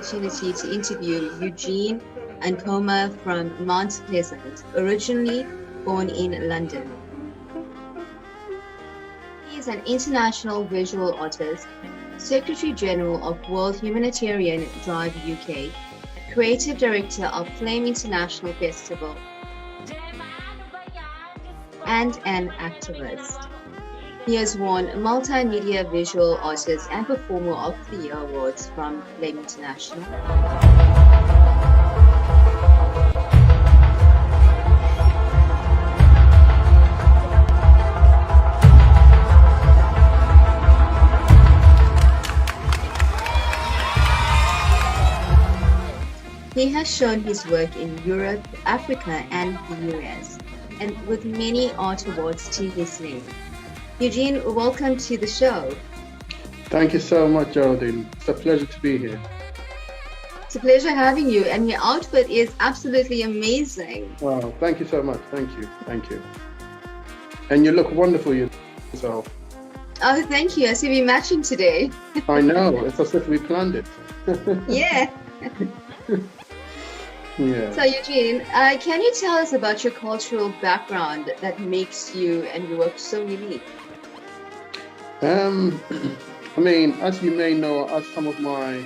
opportunity to interview Eugene Ankomah from Mount Pleasant, originally born in London. He is an international visual artist, Secretary General of World Humanitarian Drive UK, Creative Director of Flame International Festival, and an activist. He has won Multimedia Visual Artist and Performer of the Year awards from Flame International. He has shown his work in Europe, Africa, and the US, and with many art awards to his name. Eugene, welcome to the show. Thank you so much, Geraldine. It's a pleasure to be here. It's a pleasure having you, and your outfit is absolutely amazing. Wow, thank you so much. Thank you. Thank you. And you look wonderful yourself. Oh, thank you. I see we're matching today. I know. It's as if we planned it. Yeah. Yeah. So, Eugene, can you tell us about your cultural background that makes you and your work so unique? I mean, as you may know, as some of my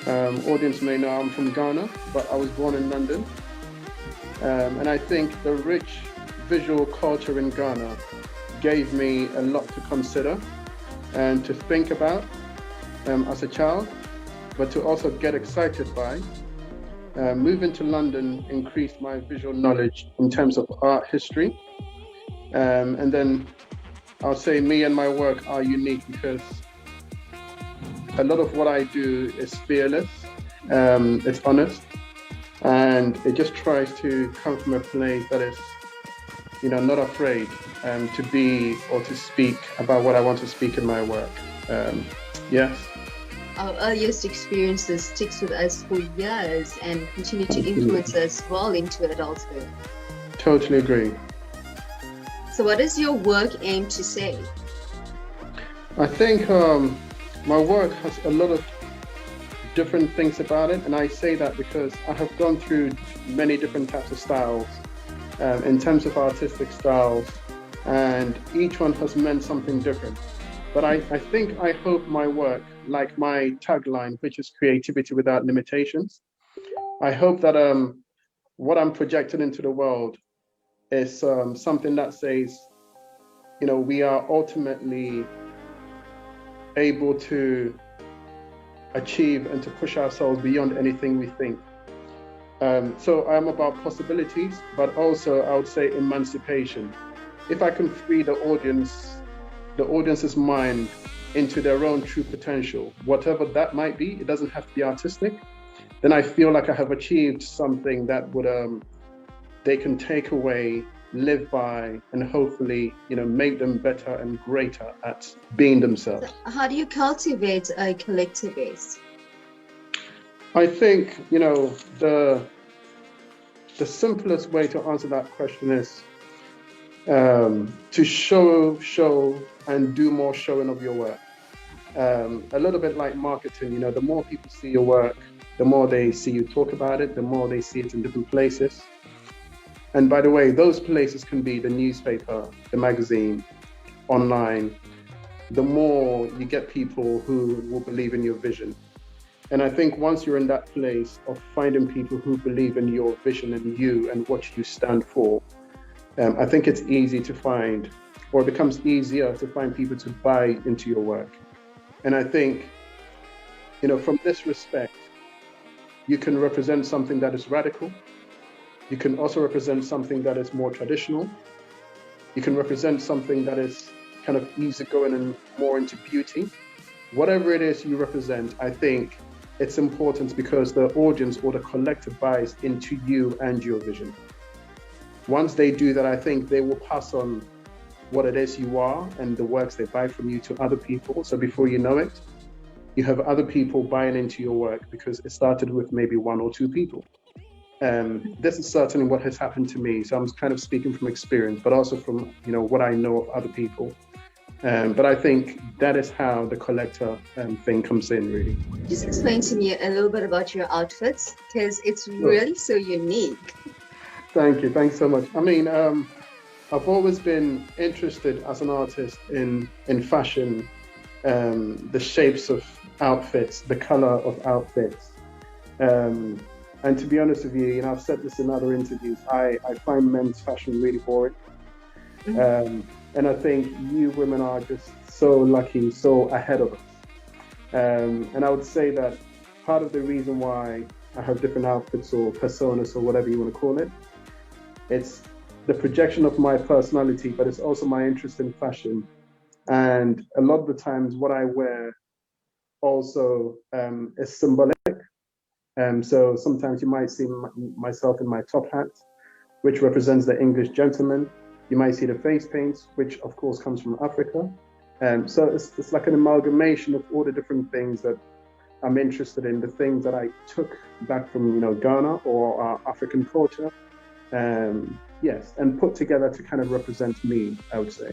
audience may know, I'm from Ghana, but I was born in London. And I think the rich visual culture in Ghana gave me a lot to consider and to think about as a child, but to also get excited by. Moving to London increased my visual knowledge in terms of art history. And then I'll say me and my work are unique because a lot of what I do is fearless, it's honest, and it just tries to come from a place that is, not afraid to be or to speak about what I want to speak in my work. Yes. Our earliest experiences sticks with us for years and continue to influence us well into adulthood. Totally agree. So what does your work aim to say? I think my work has a lot of different things about it, and I say that because I have gone through many different types of styles in terms of artistic styles, and each one has meant something different. But I hope my work, like my tagline, which is creativity without limitations, I hope that what I'm projecting into the world is something that says, we are ultimately able to achieve and to push ourselves beyond anything we think. So I'm about possibilities, but also I would say emancipation. If I can free the audience's mind into their own true potential, whatever that might be, it doesn't have to be artistic, then I feel like I have achieved something that would they can take away, live by, and hopefully make them better and greater at being themselves. So how do you cultivate a collective base? I think the simplest way to answer that question is to show and do more showing of your work. A little bit like marketing, the more people see your work, the more they see you talk about it, the more they see it in different places. And by the way, those places can be the newspaper, the magazine, online. The more you get people who will believe in your vision. And I think once you're in that place of finding people who believe in your vision and you and what you stand for, I think it's easy to find, or it becomes easier to find people to buy into your work. And I think, from this respect, you can represent something that is radical. You can also represent something that is more traditional. You can represent something that is kind of easygoing and more into beauty. Whatever it is you represent, I think it's important because the audience or the collective buys into you and your vision. Once they do that, I think they will pass on what it is you are and the works they buy from you to other people. So before you know it, you have other people buying into your work because it started with maybe one or two people. This is certainly what has happened to me. So I'm kind of speaking from experience, but also from what I know of other people. But I think that is how the collector thing comes in, really. Just explain to me a little bit about your outfits, because it's Sure. really so unique. Thank you. Thanks so much. I mean, I've always been interested as an artist in fashion, the shapes of outfits, the color of outfits. And to be honest with you, I've said this in other interviews, I find men's fashion really boring. And I think you women are just so lucky, so ahead of us. And I would say that part of the reason why I have different outfits or personas or whatever you want to call it, it's the projection of my personality, but it's also my interest in fashion. And a lot of the times what I wear also is symbolic. So sometimes you might see myself in my top hat, which represents the English gentleman. You might see the face paints, which of course comes from Africa. So it's like an amalgamation of all the different things that I'm interested in, the things that I took back from Ghana or our African culture. Yes, and put together to kind of represent me, I would say.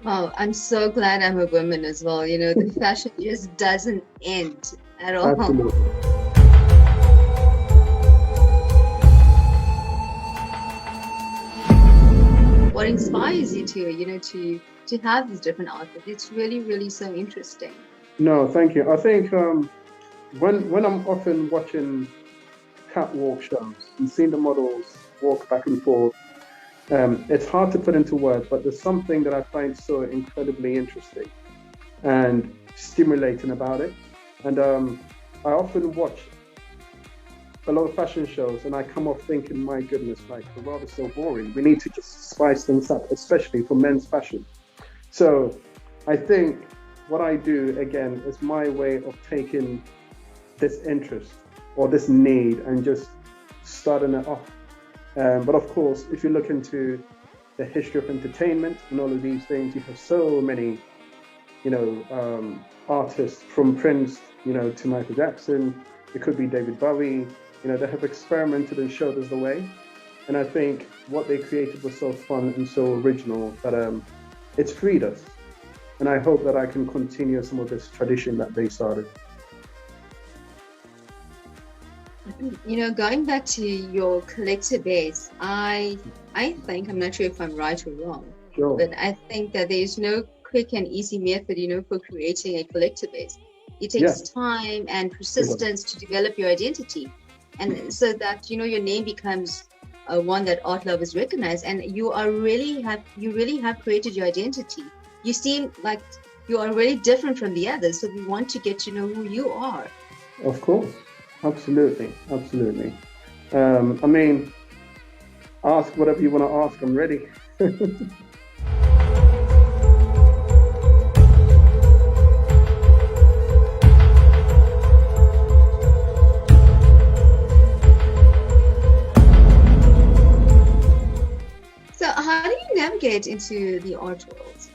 Oh, I'm so glad I'm a woman as well. The fashion just doesn't end at all. Absolutely. What inspires you to have these different outfits? It's really, really so interesting. No, thank you. I think when I'm often watching catwalk shows and seeing the models walk back and forth, it's hard to put into words, but there's something that I find so incredibly interesting and stimulating about it. And I often watch a lot of fashion shows and I come off thinking, my goodness, like the world is so boring. We need to just spice things up, especially for men's fashion. So I think what I do, again, is my way of taking this interest or this need and just starting it off. But of course, if you look into the history of entertainment and all of these things, you have so many, artists from Prince, to Michael Jackson. It could be David Bowie. They have experimented and showed us the way. And I think what they created was so fun and so original that it's freed us. And I hope that I can continue some of this tradition that they started. Going back to your collector base, I think, I'm not sure if I'm right or wrong, Sure. but I think that there's no quick and easy method, for creating a collector base. It takes time and persistence to develop your identity, and so that your name becomes one that art lovers recognize, and you really have created your identity. You seem like you are really different from the others, so we want to get to know who you are. Of course. Absolutely. I mean, ask whatever you want to ask. I'm ready. So how do you navigate into the art world?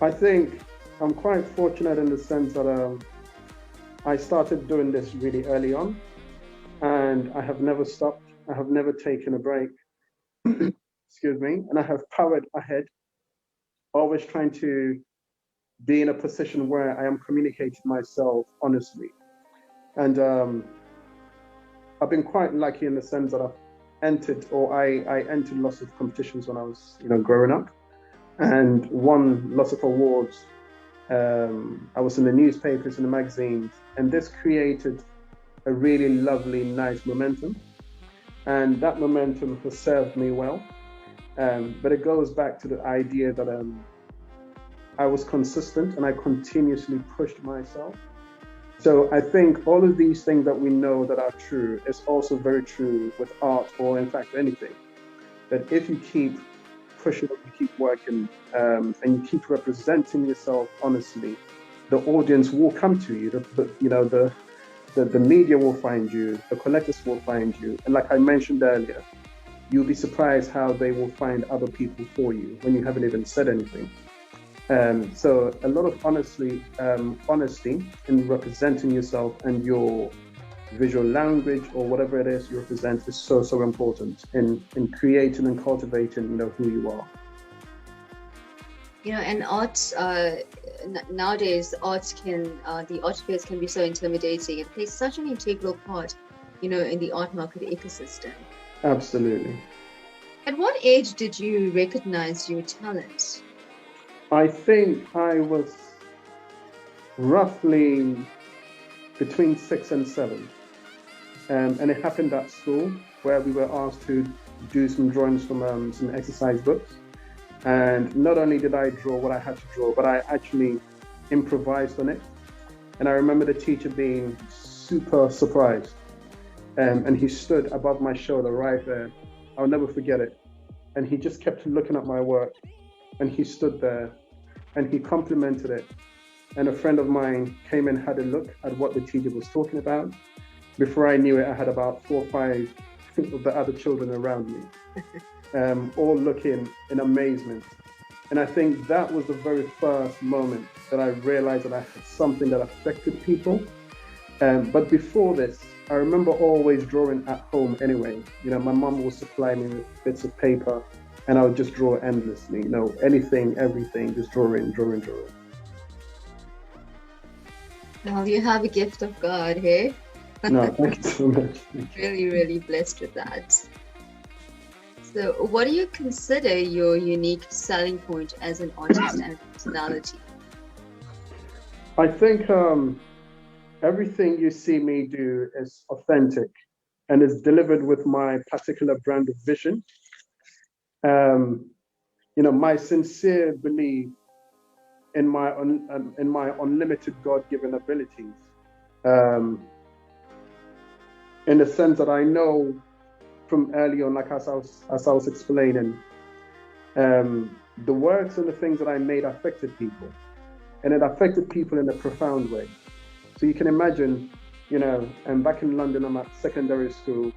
I think I'm quite fortunate in the sense that I started doing this really early on, and I have never stopped. I have never taken a break. Excuse me. And I have powered ahead, always trying to be in a position where I am communicating myself honestly. And I've been quite lucky in the sense that I've entered, or I entered lots of competitions when I was, growing up, and won lots of awards. I was in the newspapers and the magazines, and this created a really lovely, nice momentum. And that momentum has served me well. But it goes back to the idea that I was consistent and I continuously pushed myself. So I think all of these things that we know that are true is also very true with art, or in fact anything. That if you keep pushing, you keep working, and you keep representing yourself honestly, the audience will come to you. The media will find you, the collectors will find you, and like I mentioned earlier, you'll be surprised how they will find other people for you when you haven't even said anything. So a lot of honesty in representing yourself, and your visual language or whatever it is you represent is so important in creating and cultivating who you are. And art, nowadays, the art fairs can be so intimidating. It plays such an integral part, in the art market ecosystem. Absolutely. At what age did you recognize your talent? I think I was roughly between 6 and 7. And it happened at school where we were asked to do some drawings from some exercise books. And not only did I draw what I had to draw, but I actually improvised on it. And I remember the teacher being super surprised. And he stood above my shoulder right there. I'll never forget it. And he just kept looking at my work. And he stood there and he complimented it. And a friend of mine came and had a look at what the teacher was talking about. Before I knew it, I had about 4 or 5 of the other children around me, all looking in amazement. And I think that was the very first moment that I realized that I had something that affected people. But before this, I remember always drawing at home anyway. My mom would supply me with bits of paper and I would just draw endlessly, anything, everything, just drawing. Well, you have a gift of God, hey? No, thank you so much. Really, really blessed with that. So what do you consider your unique selling point as an artist and personality? I think everything you see me do is authentic and is delivered with my particular brand of vision. My sincere belief in my unlimited God-given abilities. In the sense that I know from early on, like as I was explaining, the works and the things that I made affected people, and it affected people in a profound way. So you can imagine, and back in London, I'm at secondary school.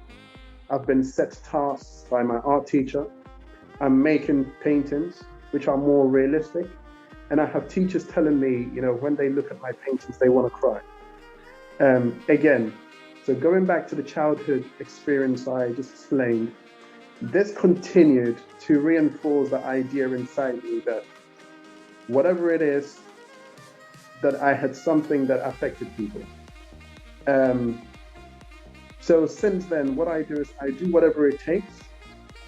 I've been set tasks by my art teacher. I'm making paintings which are more realistic, and I have teachers telling me, when they look at my paintings, they want to cry. Again. So going back to the childhood experience I just explained, this continued to reinforce the idea inside me that whatever it is, that I had something that affected people. So since then, what I do is I do whatever it takes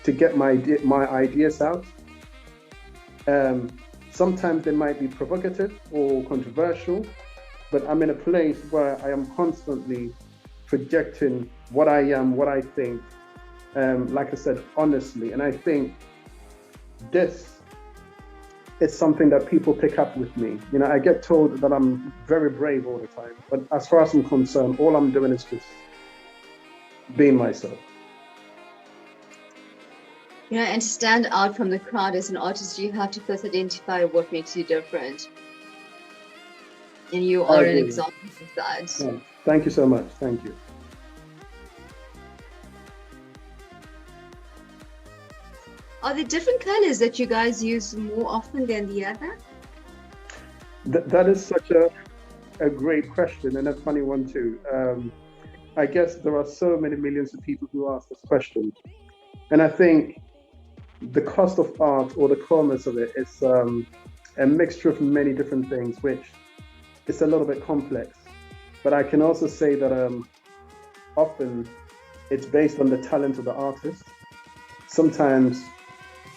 to get my ideas out. Sometimes they might be provocative or controversial, but I'm in a place where I am constantly projecting what I am, what I think, like I said, honestly. And I think this is something that people pick up with me. I get told that I'm very brave all the time, but as far as I'm concerned, all I'm doing is just being myself. And to stand out from the crowd as an artist, you have to first identify what makes you different. And you are an example of that. Yeah. Thank you so much. Thank you. Are there different colors that you guys use more often than the other? That is such a great question, and a funny one too. I guess there are so many millions of people who ask this question. And I think the cost of art, or the commerce of it, is a mixture of many different things, which is a little bit complex. But I can also say that often it's based on the talent of the artist. Sometimes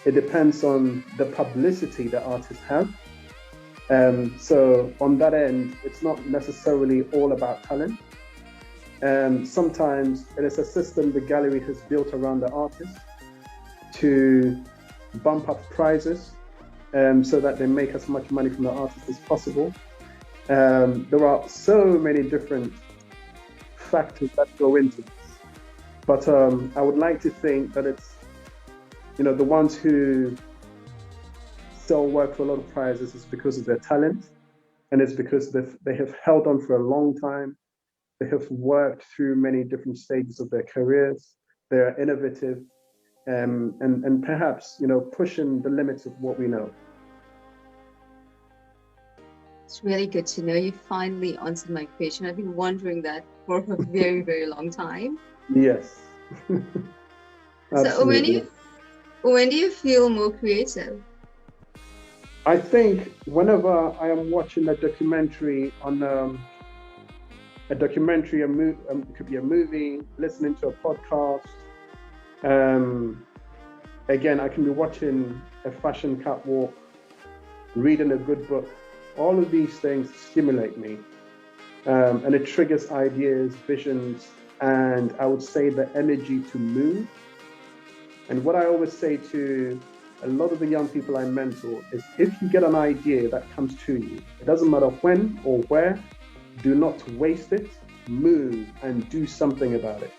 it depends on the publicity the artists have. So on that end, it's not necessarily all about talent. Sometimes it is a system the gallery has built around the artist to bump up prices so that they make as much money from the artist as possible. There are so many different factors that go into this. But I would like to think that it's, the ones who sell work for a lot of prizes is because of their talent, and it's because they have held on for a long time. They have worked through many different stages of their careers. They are innovative, and perhaps, pushing the limits of what we know. It's really good to know you finally answered my question. I've been wondering that for a very, very long time. Yes. So when do you feel more creative? I think whenever I am watching a documentary on a documentary, it could be a movie, listening to a podcast. Um, Again, I can be watching a fashion catwalk, reading a good book. All of these things stimulate me, and it triggers ideas, visions, and I would say the energy to move. And what I always say to a lot of the young people I mentor is if you get an idea that comes to you, it doesn't matter when or where, do not waste it, move and do something about it.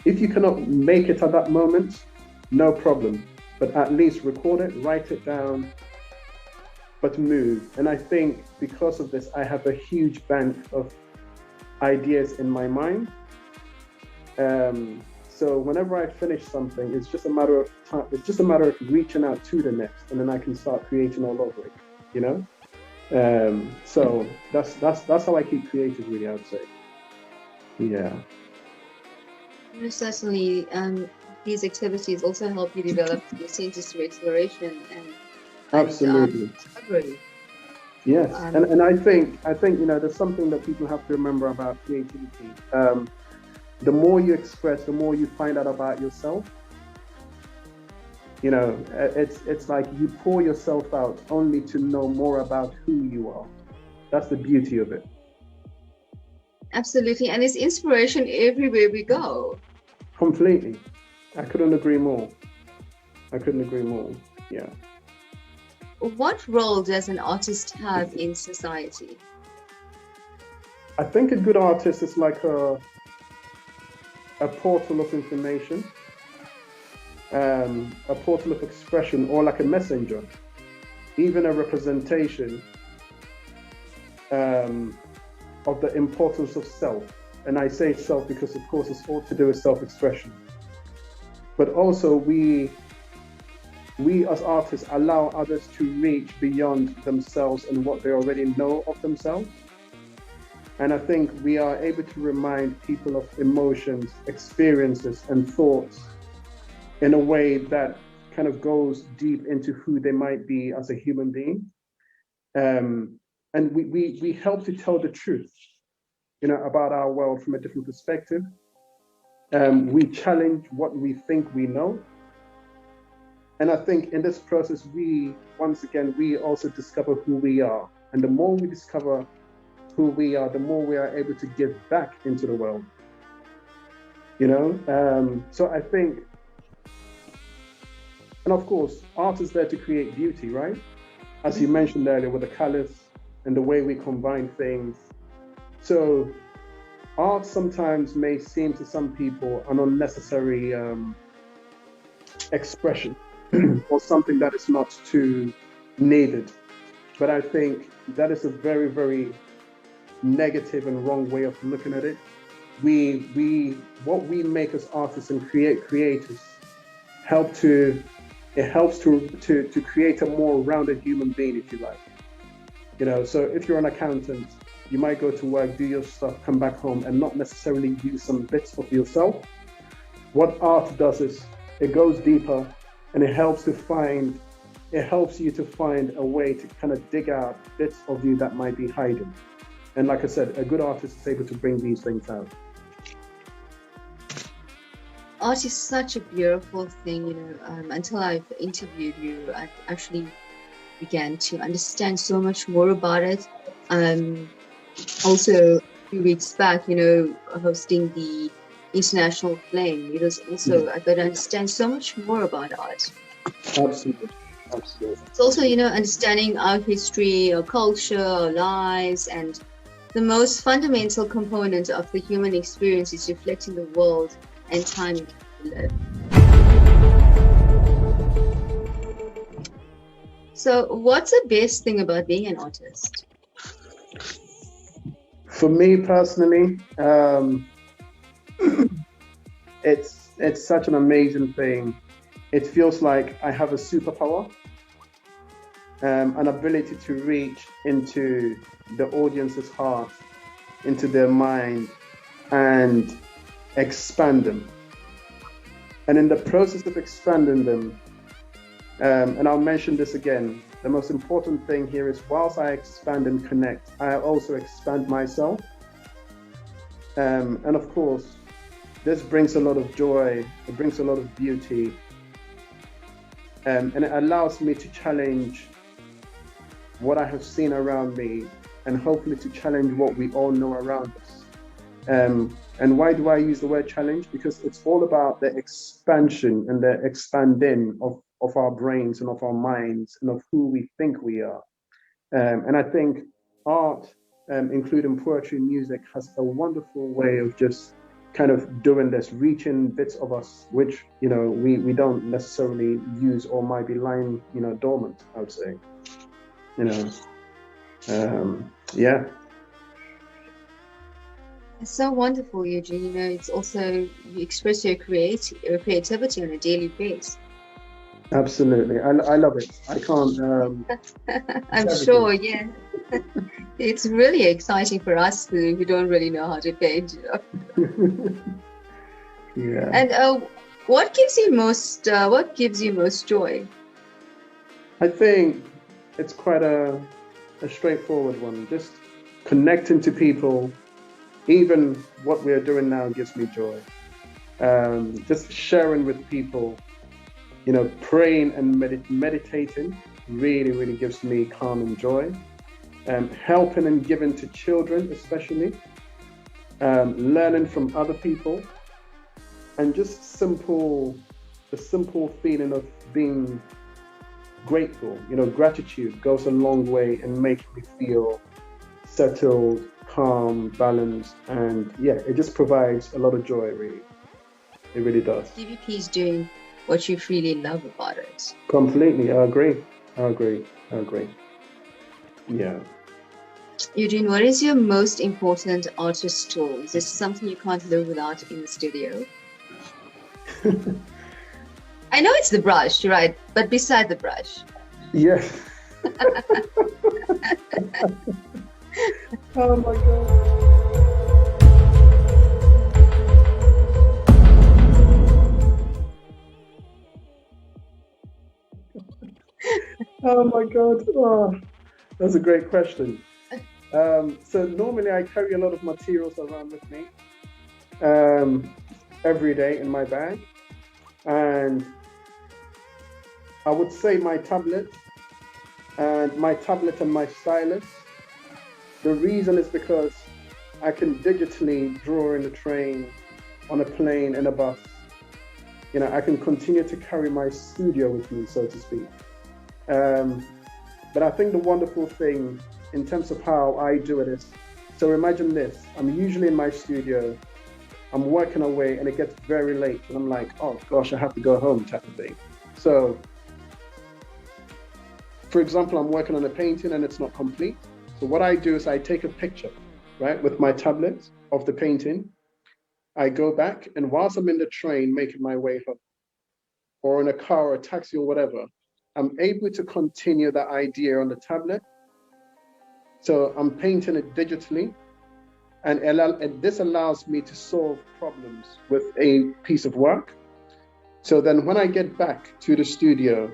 If you cannot make it at that moment, no problem, but at least record it, write it down, but move. And I think because of this, I have a huge bank of ideas in my mind. So whenever I finish something, it's just a matter of time. It's just a matter of reaching out to the next, and then I can start creating all over it. You know. So that's how I keep creative. Really, I would say. Yeah. Most certainly, these activities also help you develop your senses to exploration and absolutely discovery. Yes, and I think there's something that people have to remember about creativity. The more you express, the more you find out about yourself. It's like you pour yourself out only to know more about who you are. That's the beauty of it. Absolutely, and it's inspiration everywhere we go. Completely. I couldn't agree more. Yeah. What role does an artist have in society? I think a good artist is like a portal of information, a portal of expression, or like a messenger, even a representation of the importance of self. And I say self because, of course, it's all to do with self-expression. But also we as artists allow others to reach beyond themselves and what they already know of themselves. And I think we are able to remind people of emotions, experiences, and thoughts in a way that kind of goes deep into who they might be as a human being. And we help to tell the truth, about our world from a different perspective. We challenge what we think we know. And I think in this process, we also discover who we are. And the more we discover who we are, the more we are able to give back into the world. So I think, and of course, art is there to create beauty, right? As you mentioned earlier, with the colors and the way we combine things. So art sometimes may seem to some people an unnecessary expression or something that is not too needed. But I think that is a very, very negative and wrong way of looking at it. What we make as artists and creators helps to create a more rounded human being, if you like. So if you're an accountant, you might go to work, do your stuff, come back home, and not necessarily use some bits of yourself. What art does is it goes deeper, and it helps you to find a way to kind of dig out bits of you that might be hiding. And like I said, a good artist is able to bring these things out. Art is such a beautiful thing, until I've interviewed you, I actually began to understand so much more about it. Also, a few weeks back, hosting the International Flame, it was also, I got to understand so much more about art. Absolutely. It's also, understanding our history, our culture, our lives, and the most fundamental component of the human experience is reflecting the world and time in which we live. So, what's the best thing about being an artist? For me personally, it's such an amazing thing. It feels like I have a superpower, an ability to reach into the audience's heart, into their mind, and expand them. And in the process of expanding them, and I'll mention this again, the most important thing here is whilst I expand and connect, I also expand myself. And of course, this brings a lot of joy, it brings a lot of beauty, and it allows me to challenge what I have seen around me, and hopefully to challenge what we all know around us. And why do I use the word challenge? Because it's all about the expansion and the expanding of our brains and of our minds and of who we think we are. And I think art, including poetry and music, has a wonderful way of just kind of doing this, reaching bits of us which, you know, we don't necessarily use or might be lying, you know, dormant, I would say. You know, yeah. It's so wonderful, Eugene. You know, it's also, you express your creativity on a daily basis. Absolutely. I love it. I can't. I'm sure, yeah. It's really exciting for us who don't really know how to paint, you know. Yeah. And what gives you most joy? I think it's quite a straightforward one. Just connecting to people. Even what we are doing now gives me joy. Just sharing with people, you know, praying and meditating really gives me calm and joy. Helping and giving to children, especially. Learning from other people, and just the simple feeling of being grateful. You know, gratitude goes a long way in making me feel settled, calm, balanced, and yeah, it just provides a lot of joy, really. It really does. DVP is doing what you really love about it. Completely, I agree. Yeah. Eugene, what is your most important artist tool? Is this something you can't live without in the studio? I know it's the brush, right? But beside the brush. Yeah. Oh my God. Oh my God. Oh, that's a great question. So normally I carry a lot of materials around with me every day in my bag. And I would say my tablet and my stylus. The reason is because I can digitally draw in a train, on a plane, in a bus. You know, I can continue to carry my studio with me, so to speak. But I think the wonderful thing in terms of how I do it is, so imagine this, I'm usually in my studio, I'm working away and it gets very late and I'm like, oh gosh, I have to go home type of thing. So, for example, I'm working on a painting and it's not complete. So what I do is I take a picture, right, with my tablet of the painting. I go back, and whilst I'm in the train making my way home, or in a car or a taxi or whatever, I'm able to continue that idea on the tablet. So I'm painting it digitally, and this allows me to solve problems with a piece of work. So then when I get back to the studio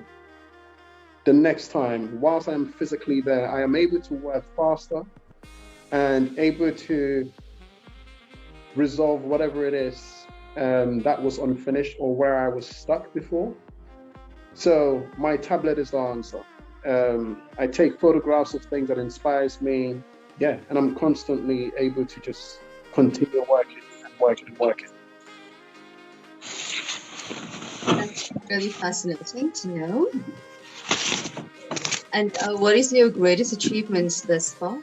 the next time, whilst I'm physically there, I am able to work faster and able to resolve whatever it is that was unfinished or where I was stuck before. So my tablet is the answer. I take photographs of things that inspires me, yeah, and I'm constantly able to just continue working. That's really fascinating to know. And what is your greatest achievements thus far?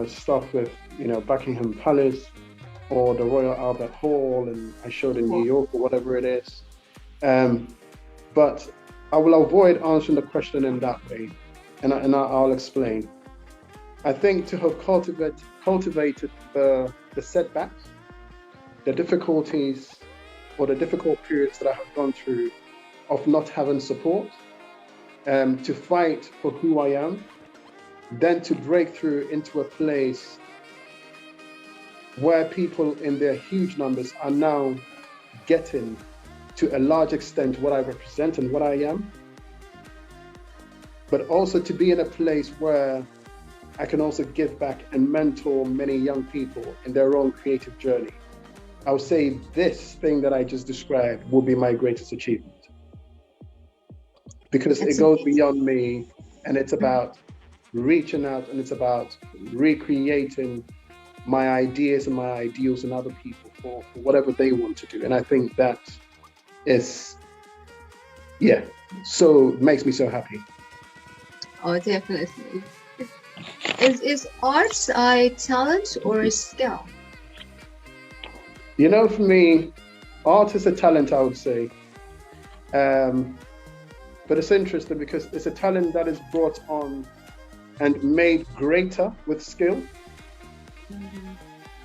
Stuff with, you know, Buckingham Palace or the Royal Albert Hall, and I showed in New York or whatever it is. But I will avoid answering the question in that way, and I'll explain. I think to have cultivated the setbacks, the difficulties, or the difficult periods that I have gone through of not having support, to fight for who I am, then to break through into a place where people in their huge numbers are now getting to a large extent what I represent and what I am, but also to be in a place where I can also give back and mentor many young people in their own creative journey. I would say this thing that I just described will be my greatest achievement, because it goes beyond me, and it's about reaching out, and it's about recreating my ideas and my ideals in other people for whatever they want to do. And I think that is, so it makes me so happy. Oh, definitely. Is art a talent or a skill? You know, for me, art is a talent, I would say. But it's interesting because it's a talent that is brought on and made greater with skill. Mm-hmm.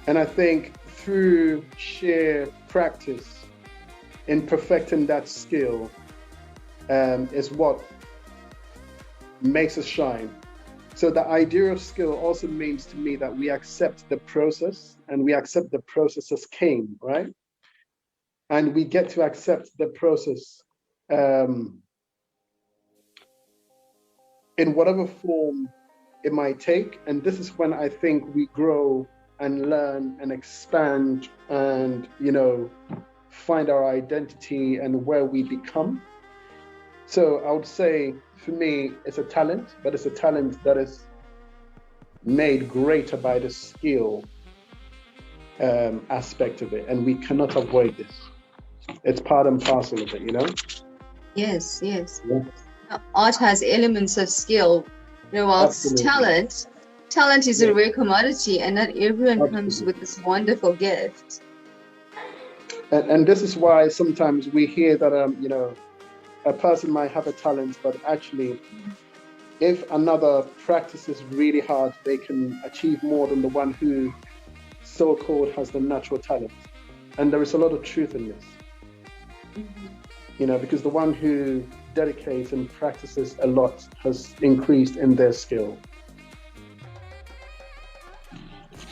And I think through sheer practice in perfecting that skill is what makes us shine. So the idea of skill also means to me that we accept the process, and we accept the process as came, right? And we get to accept the process in whatever form it might take. And this is when I think we grow and learn and expand and, find our identity and where we become. So I would say, for me, it's a talent, but it's a talent that is made greater by the skill aspect of it. And we cannot avoid this. It's part and parcel of it, Yes. Yeah. Art has elements of skill, whilst talent is a rare commodity, and not everyone comes with this wonderful gift. And this is why sometimes we hear that, a person might have a talent, but actually, if another practices really hard, they can achieve more than the one who so-called has the natural talent. And there is a lot of truth in this. Mm-hmm. Because the one who dedicates and practices a lot has increased in their skill.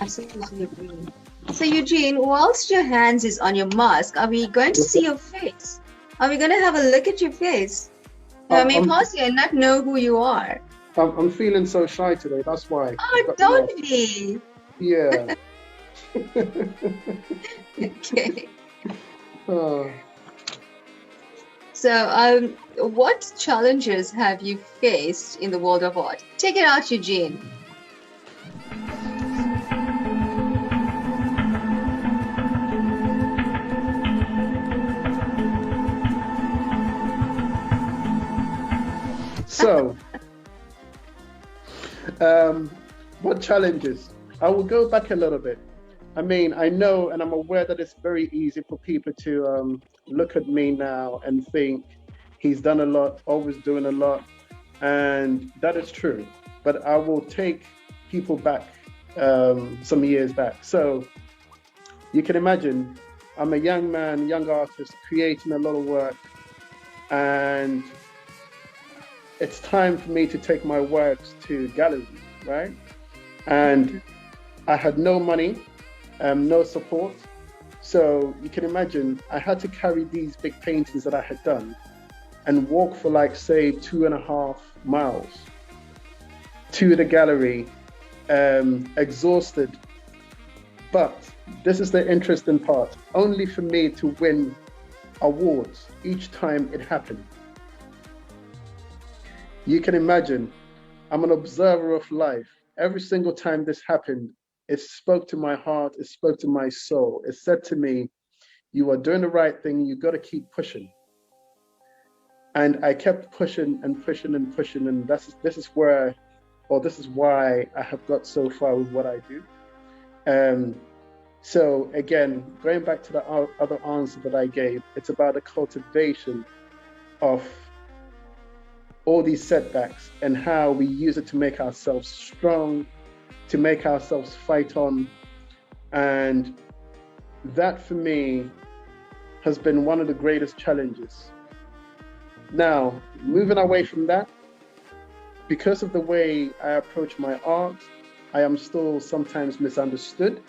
Absolutely agree. So Eugene, whilst your hands is on your mask, are we going to see your face? Are we going to have a look at your face? I may pass you and not know who you are. I'm feeling so shy today, that's why. Oh, don't be. Yeah. Okay. So, what challenges have you faced in the world of art? Take it out, Eugene. So, what challenges? I will go back a little bit. I mean, I know and I'm aware that it's very easy for people to look at me now and think he's done a lot, always doing a lot. And that is true. But I will take people back some years back. So you can imagine I'm a young man, young artist, creating a lot of work. And it's time for me to take my works to galleries, right? And I had no money, no support. So you can imagine I had to carry these big paintings that I had done and walk for say 2.5 miles to the gallery, exhausted. But this is the interesting part, only for me to win awards each time it happened. You can imagine, I'm an observer of life. Every single time this happened, it spoke to my heart, it spoke to my soul. It said to me, you are doing the right thing, you got to keep pushing. And I kept pushing and pushing and pushing, and this is why I have got so far with what I do. So again, going back to the other answer that I gave, it's about the cultivation of all these setbacks and how we use it to make ourselves strong, to make ourselves fight on. And that for me has been one of the greatest challenges. Now, moving away from that, because of the way I approach my art, I am still sometimes misunderstood.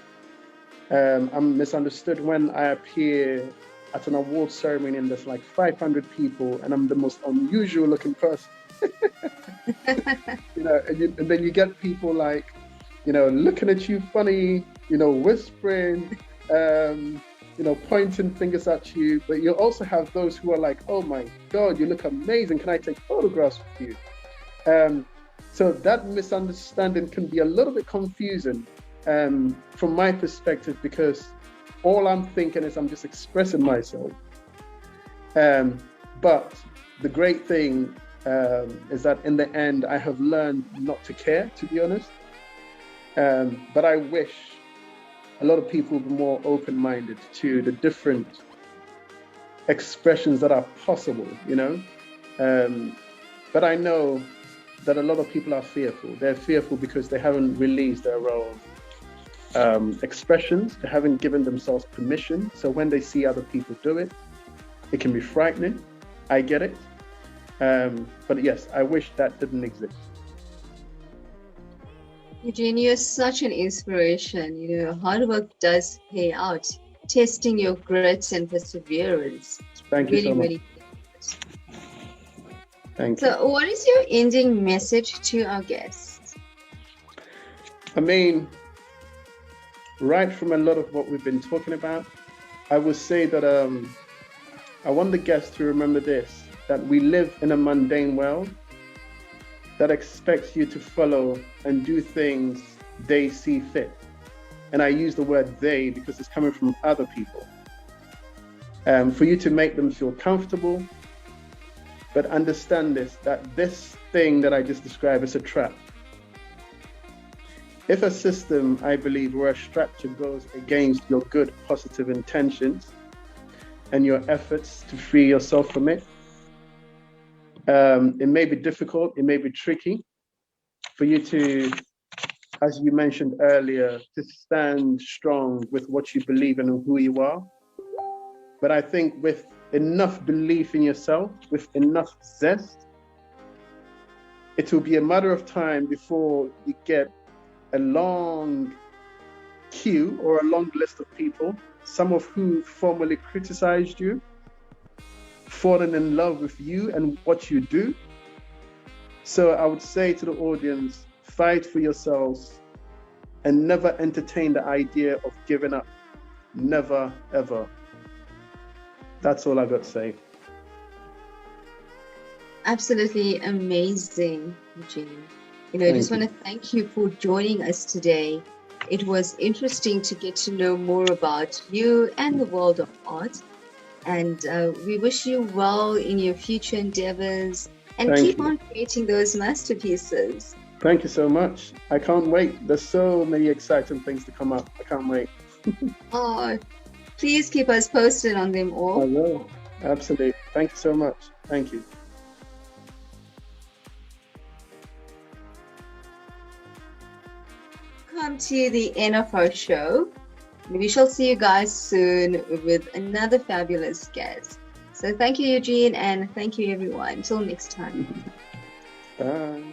I'm misunderstood when I appear at an award ceremony and there's like 500 people and I'm the most unusual looking person. And then you get people like, looking at you funny, whispering, pointing fingers at you. But you also have those who are like, oh my God, you look amazing. Can I take photographs with you? So that misunderstanding can be a little bit confusing from my perspective, because all I'm thinking is I'm just expressing myself. But the great thing is that in the end, I have learned not to care, to be honest. But I wish a lot of people would be more open-minded to the different expressions that are possible, But I know that a lot of people are fearful. They're fearful because they haven't released their own expressions. They haven't given themselves permission. So when they see other people do it, it can be frightening. I get it. But yes, I wish that didn't exist. Eugene, you're such an inspiration. Hard work does pay out. Testing your grit and perseverance. Thank you so much. Really. Thank you. So what is your ending message to our guests? I mean, right from a lot of what we've been talking about, I would say that I want the guests to remember this, that we live in a mundane world that expects you to follow and do things they see fit. And I use the word they because it's coming from other people. For you to make them feel comfortable, but understand that this thing that I just described is a trap. If a system, I believe, where a structure goes against your good, positive intentions and your efforts to free yourself from it, it may be difficult, it may be tricky for you to, as you mentioned earlier, to stand strong with what you believe in and who you are. But I think with enough belief in yourself, with enough zest, it will be a matter of time before you get a long queue or a long list of people, some of who formerly criticized you, falling in love with you and what you do. So I would say to the audience, fight for yourselves and never entertain the idea of giving up. Never, ever. That's all I got to say. Absolutely amazing, Eugene. I just want to thank you for joining us today. It was interesting to get to know more about you and the world of art. And we wish you well in your future endeavors and keep on creating those masterpieces. Thank you so much. I can't wait. There's so many exciting things to come up. I can't wait. Oh, please keep us posted on them all. I will. Absolutely. Thank you so much. Thank you. Come to the end of our show. We shall see you guys soon with another fabulous guest. So thank you, Eugene, and thank you, everyone. Until next time. Bye.